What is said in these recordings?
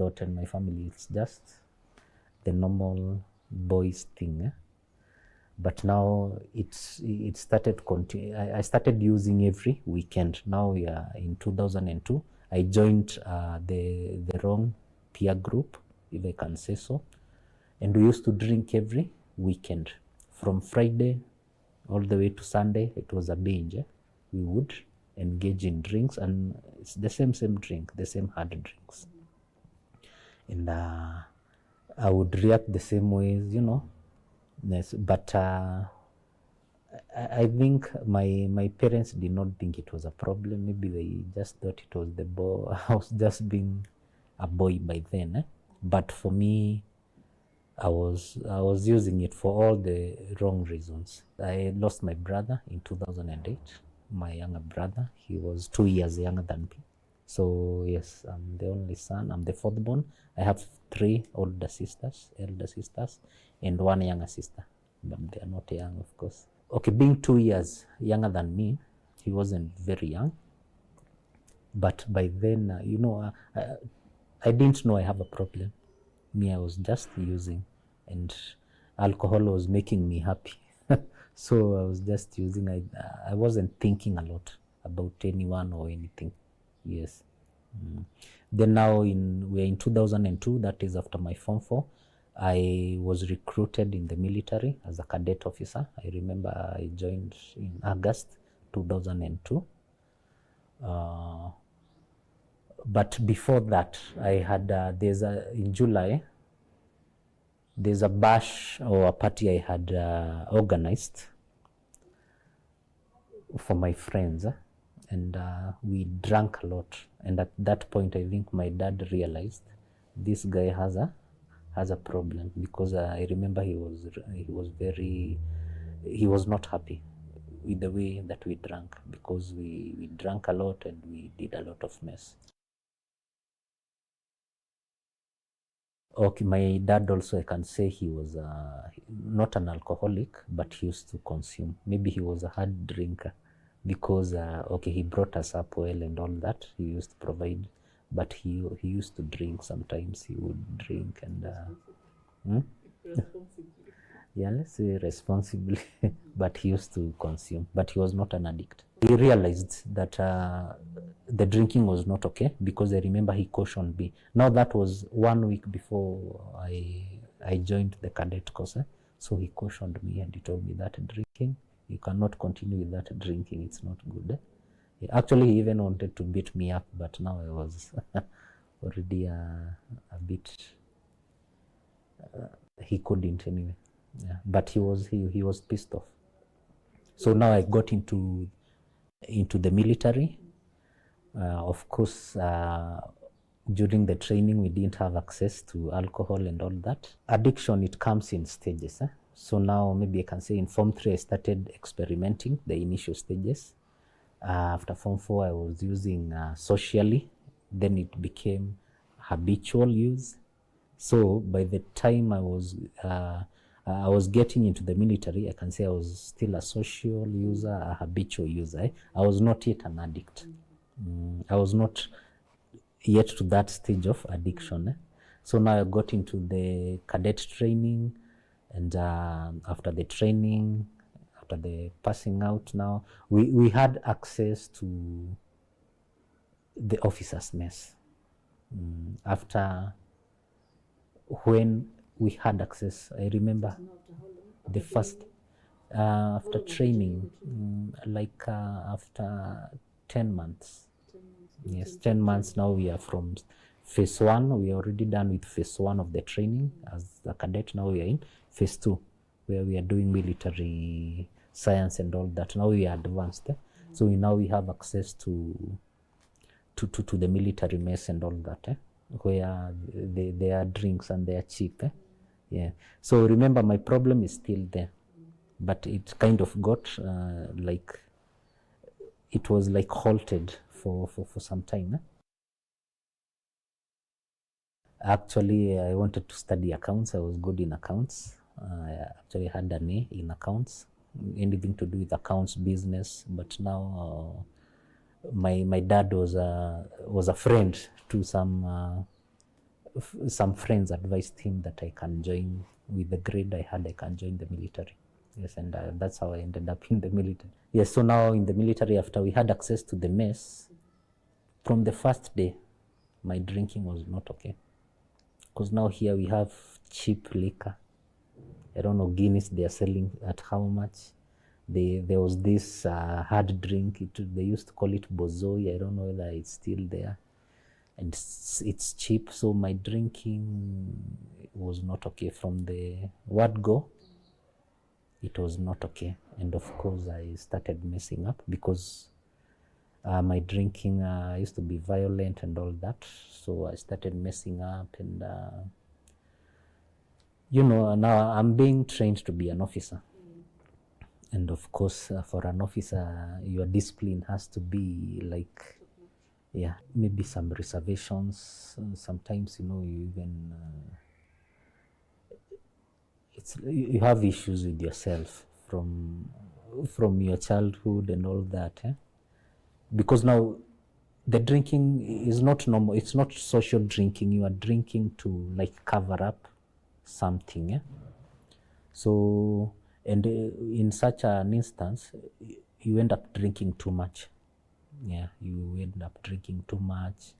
thought in my family it's just the normal boys thing. But now it started I started using every weekend. Now we are in 2002. I joined the wrong peer group, if I can say so. And we used to drink every weekend. From Friday all the way to Sunday, it was a binge. We would engage in drinks, and it's the same drink, the same hard drinks. And I would react the same ways, you know. Yes, but I think my parents did not think it was a problem. Maybe they just thought it was the boy. I was just being a boy by then. But for me, I was using it for all the wrong reasons. I lost my brother in 2008. My younger brother, he was 2 years younger than me. So yes, I'm the only son. I'm the fourth born. I have 3 elder sisters, and 1 younger sister, but they are not young, of course. Okay, being 2 years younger than me, he wasn't very young. But by then, you know, I didn't know I have a problem. Me, I was just using, and alcohol was making me happy. So I was just using. I wasn't thinking a lot about anyone or anything. Yes. Then now we're in 2002. That is after my Form 4. I was recruited in the military as a cadet officer. I remember I joined in August 2002. But before that, I had in July. There's a bash or a party I had organized for my friends, and we drank a lot. And at that point, I think my dad realized this guy has a problem, because I remember he was not happy with the way that we drank, because we drank a lot and we did a lot of mess. Okay, my dad also, I can say he was not an alcoholic, but he used to consume. Maybe he was a hard drinker, because okay, he brought us up well and all that. He used to provide, but he used to drink. Sometimes he would drink and Responsibly. Yeah, let's say responsibly. But he used to consume, but he was not an addict. He realized that the drinking was not okay, because I remember he cautioned me. Now that was 1 week before I joined the cadet course. So he cautioned me and he told me that drinking, you cannot continue with that drinking. It's not good. Actually, he even wanted to beat me up, but now I was already a bit. He couldn't anyway. Yeah, but he was pissed off. So now I got into the military. Of course, during the training we didn't have access to alcohol and all that. Addiction, it comes in stages. So now maybe I can say in Form 3 I started experimenting the initial stages. After Form 4 I was using socially. Then it became habitual use. So by the time I was getting into the military, I can say I was still a social user, a habitual user. I was not yet an addict. I was not yet to that stage of addiction. So now I got into the cadet training, and after the training, after the passing out, now we had access to the officers' mess. After when we had access, I remember the first after training, like after 10 months. Yes, 10 months. Now we are from phase 1. We are already done with phase 1 of the training as a cadet. Now we are in phase 2, where we are doing military science and all that. Now we are advanced. So we have access to the military mess and all that. Where there are drinks and they are cheap. Yeah. So remember, my problem is still there, but it kind of got like, it was like halted for some time. Actually, I wanted to study accounts. I was good in accounts. I actually had an A in accounts, anything to do with accounts, business. But now my dad was a friend to some some friends advised him that I can join, with the grade I had, I can join the military. Yes, and that's how I ended up in the military. Yes, so now in the military, after we had access to the mess, from the first day, my drinking was not okay. Because now here we have cheap liquor. I don't know, Guinness, they are selling at how much? There was this hard drink, they used to call it bozoi. I don't know whether it's still there. And it's cheap, so my drinking was not okay. From the word go, it was not okay. And of course, I started messing up because my drinking used to be violent and all that. So I started messing up, and you know, now I'm being trained to be an officer. And of course, for an officer, your discipline has to be like, yeah, maybe some reservations. Sometimes, you know, you even, you have issues with yourself from your childhood and all that. Because now the drinking is not normal. It's not social drinking. You are drinking to like cover up something. So, and in such an instance, you end up drinking too much. Yeah, you end up drinking too much,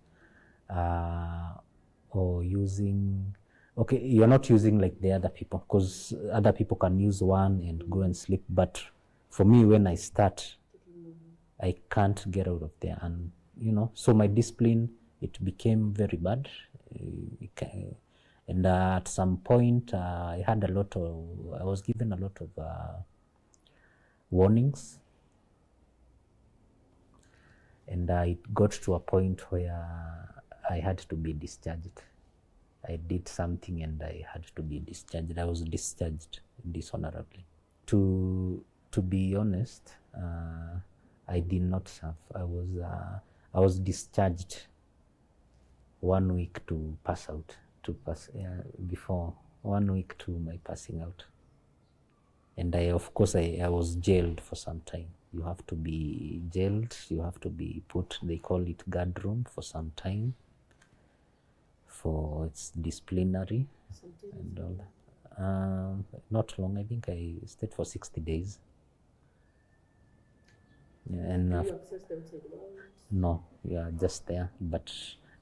or using, okay, you're not using like the other people, because other people can use one and go and sleep. But for me, when I start, I can't get out of there. And, you know, so my discipline, it became very bad. And at some point, I was given a lot of warnings. And it got to a point where I had to be discharged. I did something and I had to be discharged. I was discharged dishonorably. To be honest, I did not serve. I was discharged 1 week to pass out. Before 1 week to my passing out. And of course, I was jailed for some time. You have to be jailed, you have to be put, they call it guard room for some time, for its disciplinary and all that. Not long, I think I stayed for 60 days. Yeah, and do you access them to loans? No, you are just there, but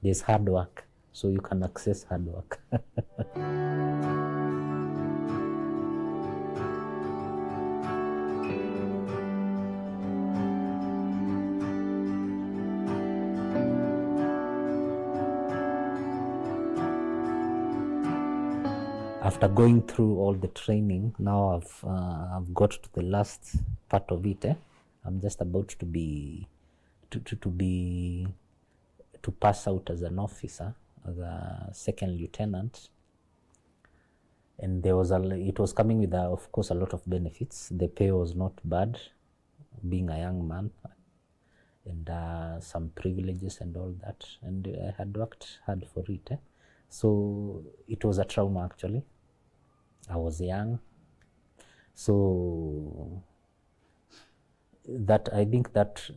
there's hard work, so you can access hard work. After going through all the training, now I've got to the last part of it. I'm just about to pass out as an officer, as a second lieutenant. And it was coming with, of course, a lot of benefits. The pay was not bad, being a young man, and some privileges and all that. And I had worked hard for it. So it was a trauma, actually. I was young. So I think that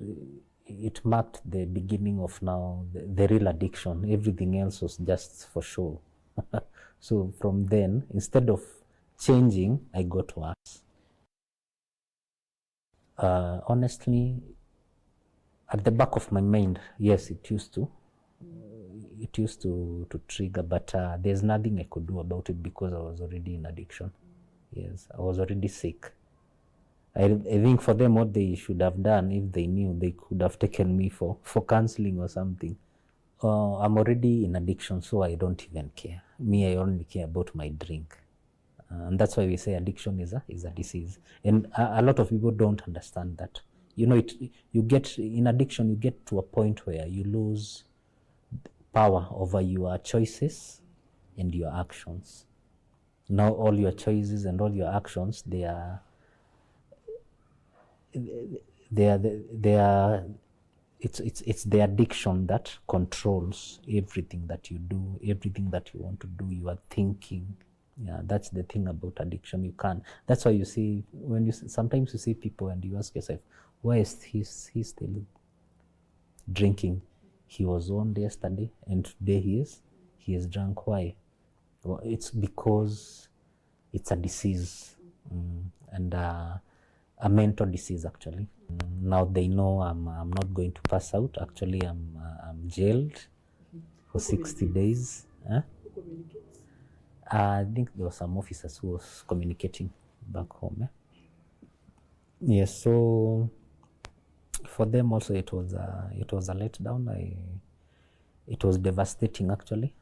it marked the beginning of now the real addiction. Everything else was just for show. So from then, instead of changing, I got worse. Honestly, at the back of my mind, yes, it used to trigger, but there's nothing I could do about it because I was already in addiction. Yes, I was already sick. I think for them, what they should have done, if they knew, they could have taken me for counseling or something. I'm already in addiction, so I don't even care. Me, I only care about my drink. And that's why we say addiction is a disease. And a lot of people don't understand that. You know, you get in addiction, you get to a point where you lose power over your choices and your actions. Now all your choices and all your actions, it's the addiction that controls everything that you do, everything that you want to do, you are thinking. Yeah, that's the thing about addiction. You can't. That's why you see, sometimes you see people and you ask yourself, why is he still drinking? He was on yesterday and today he he is drunk. Why? Well, it's because it's a disease, and a mental disease actually. Now they know I'm not going to pass out. Actually, I'm jailed for 60 days. I think there were some officers who was communicating back home. Yes, so for them also it was a letdown. It was devastating actually,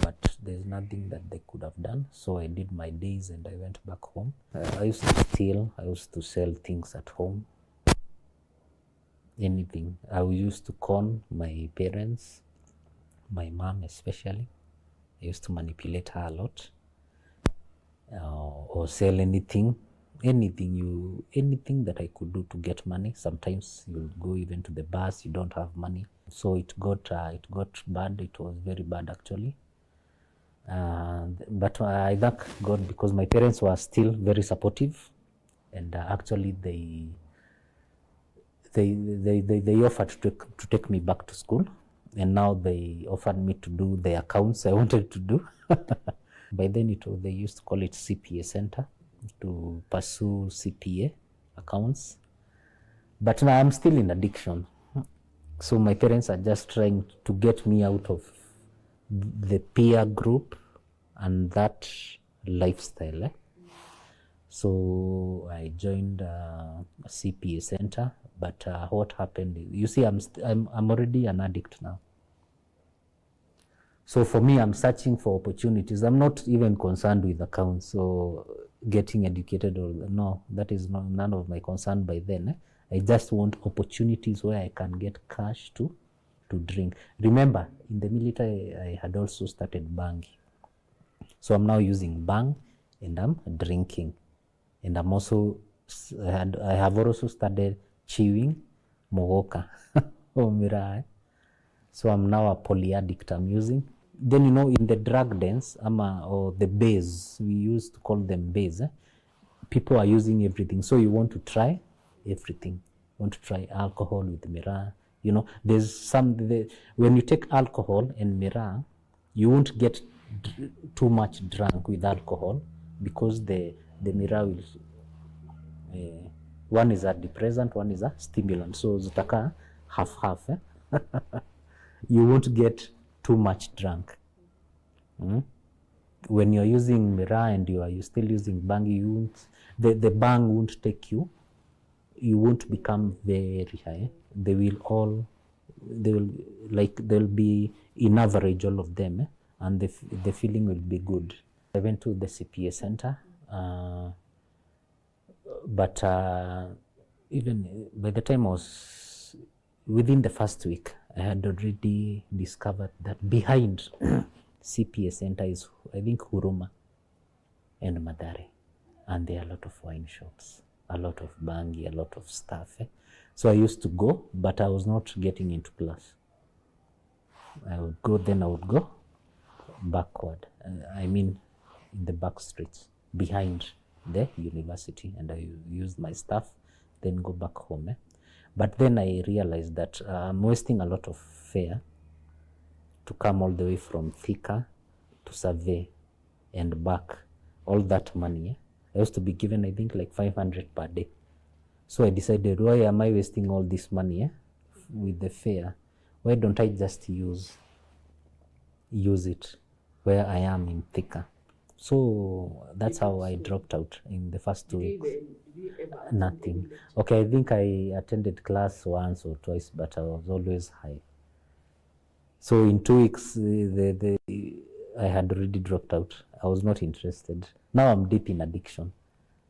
but there's nothing that they could have done. So I did my days and I went back home. I used to steal. I used to sell things at home. Anything. I used to con my parents, my mom especially. I used to manipulate her a lot, or sell anything that I could do to get money. Sometimes you go even to the bus, you don't have money. So it got bad. It was very bad actually. But I thank God because my parents were still very supportive, and actually they offered to take me back to school, and now they offered me to do the accounts I wanted to do. By then they used to call it CPA Center, to pursue CPA accounts. But now I'm still in addiction. So my parents are just trying to get me out of the peer group and that lifestyle. So I joined a CPA Center, but what happened is, you see, I'm already an addict now. So for me, I'm searching for opportunities. I'm not even concerned with accounts or getting educated, or no, that is none of my concern by then. I just want opportunities where I can get cash to drink. Remember, in the military, I had also started bang. So I'm now using bang and I'm drinking. And I'm also, I have also started chewing mogoka or mirai. So I'm now a poly addict. I'm using. Then, you know, in the drug dens, or the bays, we used to call them bays. People are using everything. So you want to try everything. You want to try alcohol with miraa. You know, there's when you take alcohol and miraa, you won't get too much drunk with alcohol because the miraa will, one is a depressant, one is a stimulant. So zitaka half. You won't get too much drunk. When you're using miraa and you're still using bang, the bang won't take you. You won't become very high. There'll be in average, all of them, and the feeling will be good. I went to the CPA Center, but even by the time I was within the first week, I had already discovered that behind CPA Center is, I think, Huruma and Madare, and there are a lot of wine shops, a lot of bangi, a lot of stuff. So I used to go, but I was not getting into class. I would go, then I would go backward. I mean, in the back streets behind the university, and I used my stuff, then go back home. But then I realized that I'm wasting a lot of fare to come all the way from Thika to Survey and back, all that money. I used to be given, I think, like 500 per day. So I decided, why am I wasting all this money with the fare? Why don't I just use it where I am in Thika? So that's how I dropped out in the first 2 weeks. Nothing. Okay, I think I attended class once or twice, but I was always high. So in 2 weeks, I had already dropped out. I was not interested. Now I'm deep in addiction.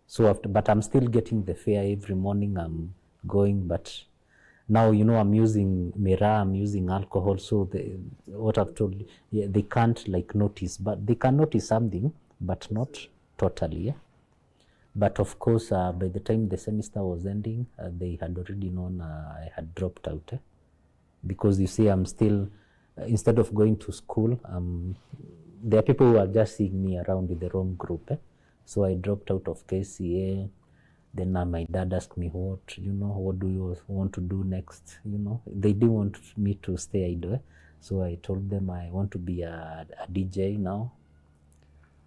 So but I'm still getting the fare every morning. I'm going, but now, you know, I'm using miraa, I'm using alcohol. So what I've told you, yeah, they can't like notice, but they can notice something, but not totally. But of course, by the time the semester was ending, they had already known I had dropped out. Because you see, I'm still, instead of going to school, there are people who are just seeing me around with the wrong group. So I dropped out of KCA. Then my dad asked me, what do you want to do next? You know, they didn't want me to stay idle. So I told them I want to be a DJ now.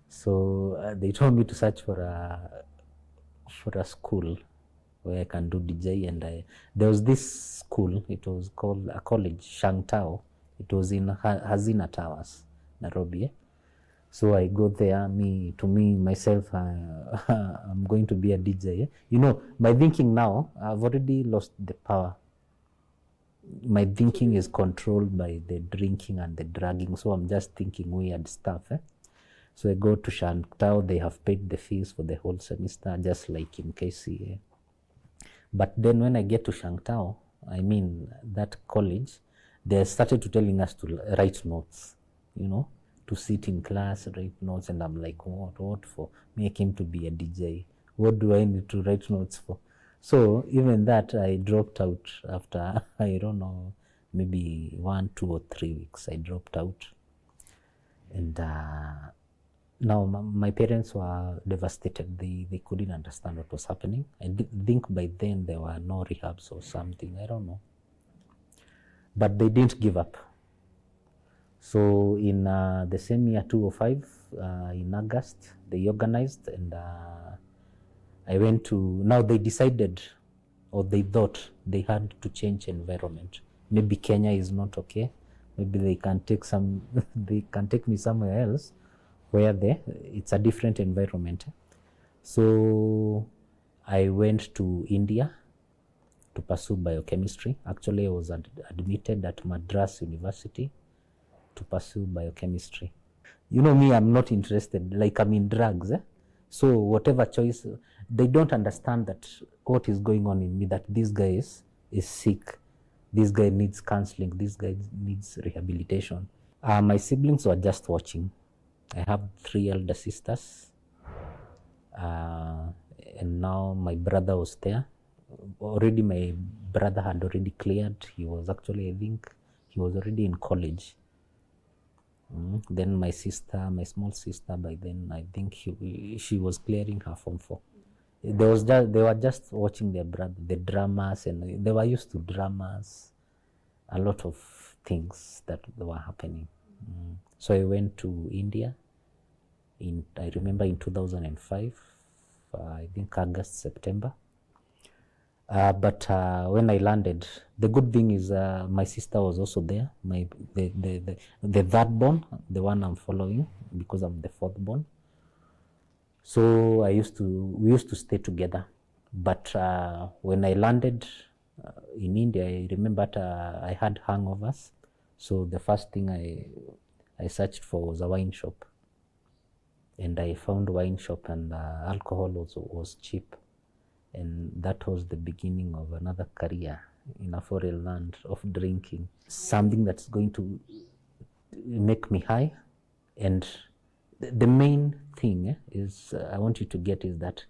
So they told me to search for a school where I can do DJ, and there was this school. It was called a college, Shangtao. It was in Hazina Towers, Nairobi. So I go there. Myself, I'm going to be a DJ. You know, my thinking now, I've already lost the power. My thinking is controlled by the drinking and the drugging. So I'm just thinking weird stuff. So I go to Shangtao. They have paid the fees for the whole semester, just like in KCA. But then when I get to Shangtao, that college, they started to telling us to write notes, to sit in class, write notes. And I'm like, what for? Me, I came to be a DJ. What do I need to write notes for? So even that, I dropped out after, I don't know, maybe 1, 2 or 3 weeks. I dropped out. And now my parents were devastated. They couldn't understand what was happening. I think by then there were no rehabs or something. I don't know. But they didn't give up. So in the same year, 2005, in August, they organized, and I went to, now they decided, or they thought they had to change environment. Maybe Kenya is not okay. Maybe they can take they can take me somewhere else where it's a different environment. So I went to India to pursue biochemistry. Actually, I was admitted at Madras University to pursue biochemistry. You know me, I'm not interested, like I'm in drugs. So whatever choice, they don't understand that what is going on in me, that this guy is sick. This guy needs counseling. This guy needs rehabilitation. My siblings were just watching. I have 3 elder sisters. And now my brother was there. Already my brother had already cleared. He was actually, I think, he was already in college. Then my sister, my small sister, by then, I think she was clearing her Form 4. They were just watching their brother, the dramas, and they were used to dramas, a lot of things that were happening. So I went to India. I remember in 2005, I think August, September. But when I landed, the good thing is my sister was also there. The third born, the one I'm following, because I'm the fourth born. So we used to stay together. But when I landed in India, I remember I had hangovers. So the first thing I searched for was a wine shop. And I found a wine shop, and alcohol was cheap. And that was the beginning of another career in a foreign land of drinking. Something that's going to make me high. And the main thing is, I want you to get, is that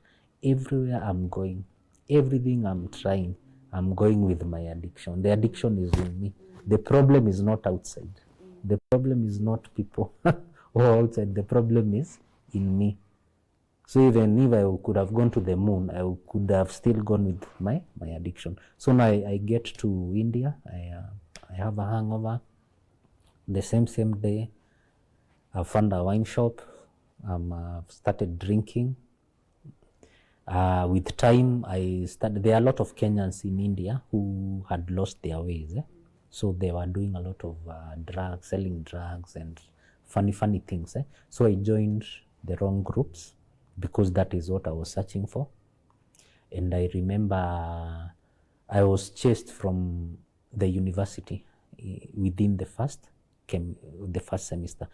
everywhere I'm going, everything I'm trying, I'm going with my addiction. The addiction is in me. The problem is not outside. The problem is not people or outside. The problem is in me. So even if I could have gone to the moon, I could have still gone with my addiction. So now I get to India. I have a hangover. The same day, I found a wine shop. I've started drinking. With time, there are a lot of Kenyans in India who had lost their ways. So they were doing a lot of drugs, selling drugs and funny things. So I joined the wrong groups, because that is what I was searching for. And I remember I was chased from the university within the first semester.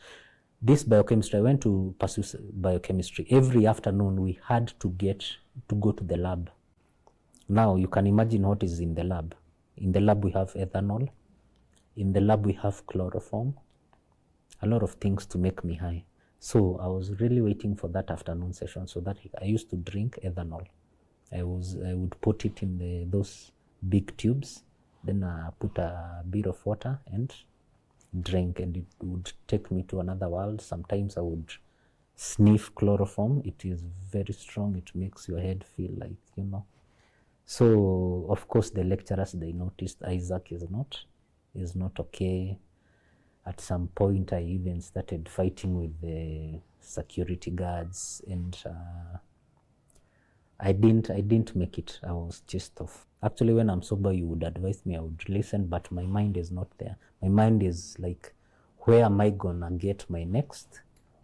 This biochemistry, I went to pursue biochemistry. Every afternoon we had to go to the lab. Now you can imagine what is in the lab. In the lab we have ethanol. In the lab we have chloroform. A lot of things to make me high. So I was really waiting for that afternoon session, so that I used to drink ethanol. I would put it in those big tubes, then put a bit of water and drink, and it would take me to another world. Sometimes I would sniff chloroform. It is very strong. It makes your head feel like, So of course the lecturers, they noticed Isaac is not okay. At some point, I even started fighting with the security guards, and I didn't make it. I was just off. Actually, when I'm sober, you would advise me, I would listen, but my mind is not there. My mind is like, where am I gonna get my next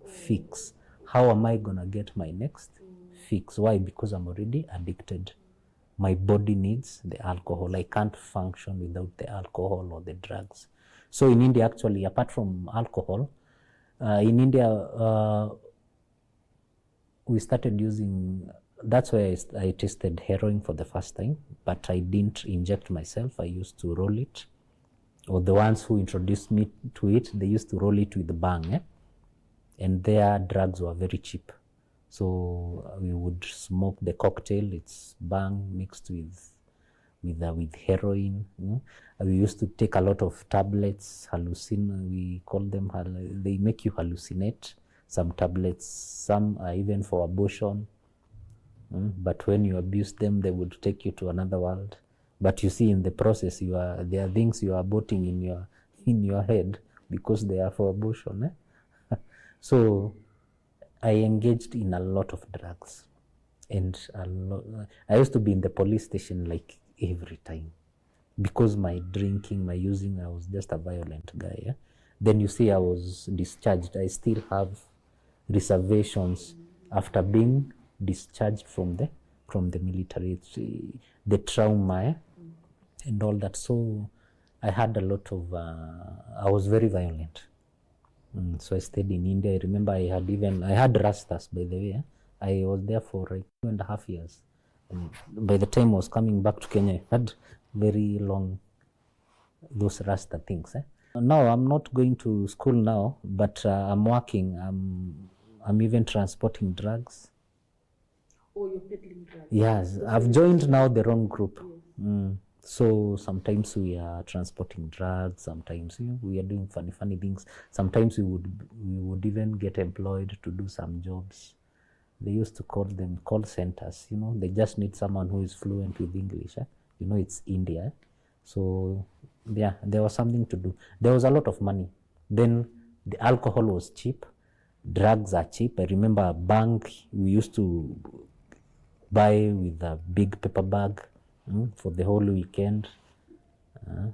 fix? How am I gonna get my next fix? Why? Because I'm already addicted. My body needs the alcohol. I can't function without the alcohol or the drugs. So in India, actually, apart from alcohol, in India, we started using, that's why I tasted heroin for the first time, but I didn't inject myself. I used to roll it, or the ones who introduced me to it, they used to roll it with the bang, and their drugs were very cheap. So we would smoke the cocktail, it's bang mixed with heroin. We used to take a lot of tablets, we call them, they make you hallucinate. Some tablets, some are even for abortion. But when you abuse them, they would take you to another world. But you see, in the process, there are things you are aborting in your head because they are for abortion. So I engaged in a lot of drugs, and I used to be in the police station like every time, because my drinking, my using, I was just a violent guy. Then you see, I was discharged. I still have reservations after being discharged from the military. It's, the trauma and all that. So I had a lot of, I was very violent. So I stayed in India. I remember I had rastas, by the way. I was there for like 2.5 years. And by the time I was coming back to Kenya, I had very long, those rasta things. Now I'm not going to school now, but I'm working. I'm even transporting drugs. Oh, you're peddling drugs? Yes, I've joined now the wrong group. Yes. So sometimes we are transporting drugs, sometimes we are doing funny things. Sometimes we would even get employed to do some jobs. They used to call them call centers. They just need someone who is fluent with English. It's India. So yeah, there was something to do. There was a lot of money. Then the alcohol was cheap. Drugs are cheap. I remember a bank we used to buy with a big paper bag for the whole weekend.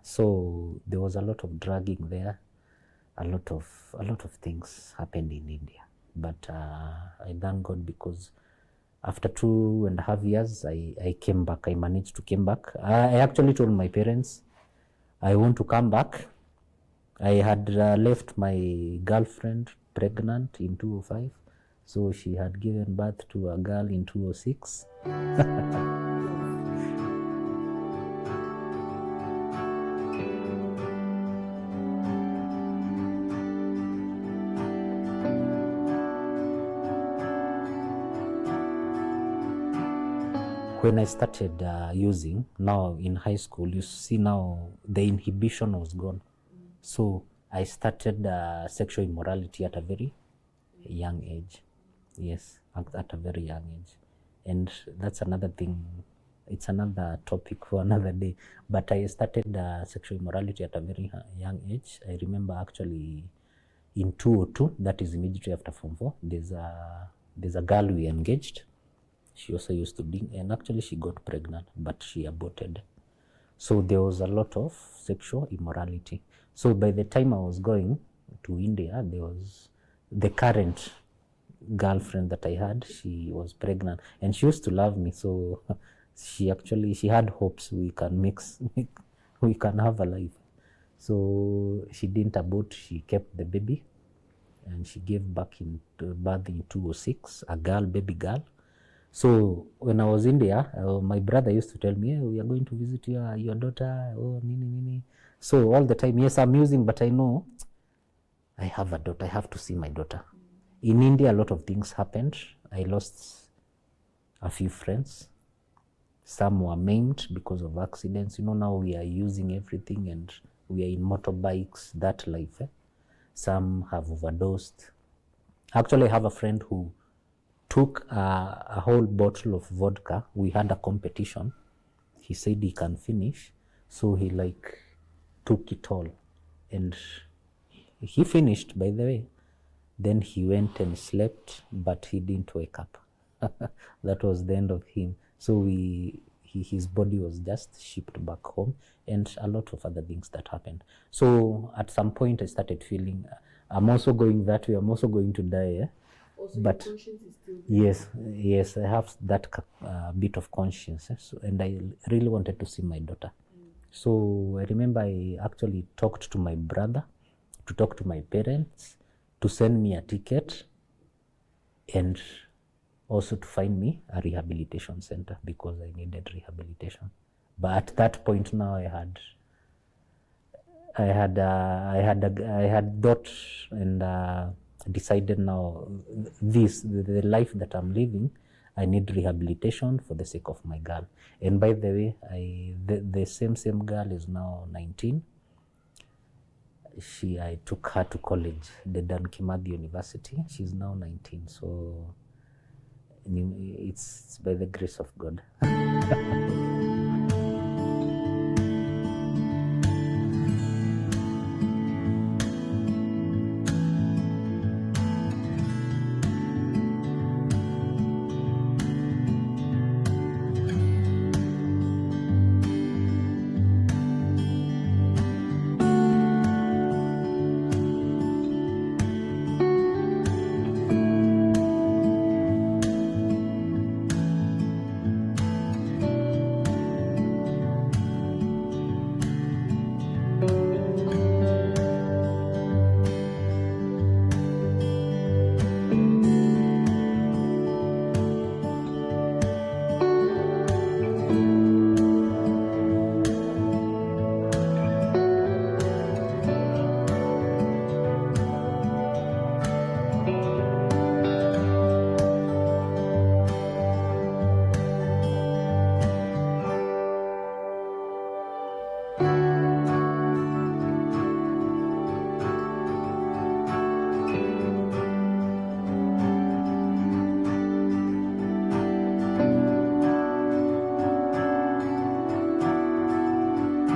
So there was a lot of drugging there. A lot of things happened in India. But I thank God, because after 2.5 years, I came back. I managed to come back. I actually told my parents I want to come back. I had left my girlfriend pregnant in 2005. So she had given birth to a girl in 2006. When I started using, now in high school, you see now the inhibition was gone. So I started sexual immorality at a very young age. Yes, at a very young age. And that's another thing. It's another topic for another day. But I started sexual immorality at a very young age. I remember actually in 2002, that is immediately after Form 4, there's a girl we engaged. She also used to drink, and actually she got pregnant, but she aborted. So there was a lot of sexual immorality. So by the time I was going to India, there was the current girlfriend that I had, she was pregnant, and she used to love me. So she had hopes we can have a life. So she didn't abort, she kept the baby, and she gave birth in 2006, a girl, baby girl. So when I was in there, my brother used to tell me, hey, we are going to visit your daughter, oh, nini. So all the time, yes, I'm using, but I know I have a daughter, I have to see my daughter. In India, a lot of things happened. I lost a few friends. Some were maimed because of accidents. Now we are using everything and we are in motorbikes, that life. Some have overdosed. Actually, I have a friend who took a whole bottle of vodka. We had a competition. He said he can finish. So he took it all. And He finished, by the way. Then he went and slept, but he didn't wake up. That was the end of him. So his body was just shipped back home, and a lot of other things that happened. So at some point I started feeling, I'm also going that way, I'm also going to die. Also, But your conscience is still there. yes, I have that bit of conscience. So, and I really wanted to see my daughter. So I remember I actually talked to my brother, to talk to my parents, to send me a ticket, and also to find me a rehabilitation center because I needed rehabilitation. But at that point now I had thought and decided now the life that I'm living, I need rehabilitation for the sake of my girl. And by the way, the same girl is now 19. I took her to college, the Dan Kimathi University. She's now 19. So it's by the grace of God.